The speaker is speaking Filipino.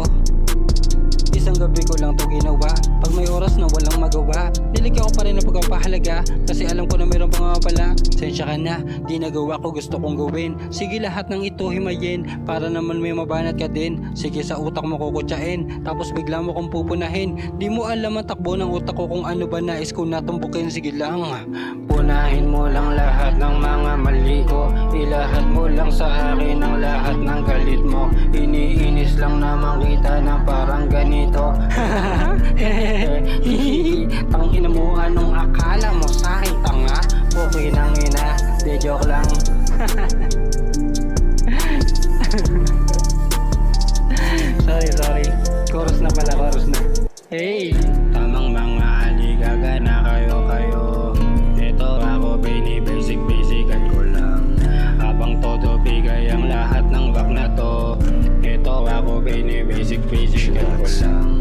ko. Isang gabi ko lang to ginawa. Pag may oras na walang magawa, nilikha ko pa rin ang pagpapahalaga. Kasi alam ko na mayroon pang nga pala. Sensya ka na, di nagawa ko gusto kong gawin. Sige lahat ng ito himayin, para naman may mabanat ka din. Sige sa utak mo kukutsain, tapos bigla mo kong pupunahin. Di mo alam ang takbo ng utak ko kung ano ba nais ko natumbukin. Sige lang, punahin mo lang lahat ng mga mali ko. Ilahat mo lang sa akin ang lahat ng galit mo. Iniinis lang naman kita na parang ganito. Tangina mo, anong akala mo sa'kin, tanga? Okay nang ina, de joke lang. Sorry. Chorus na pala, chorus na. Hey! Tamang mga aligaga na kayo. Ito ako, basic-basican ko lang. Habang todo bigay ang lahat ng back na to. Ito ako, basic-basican ko lang.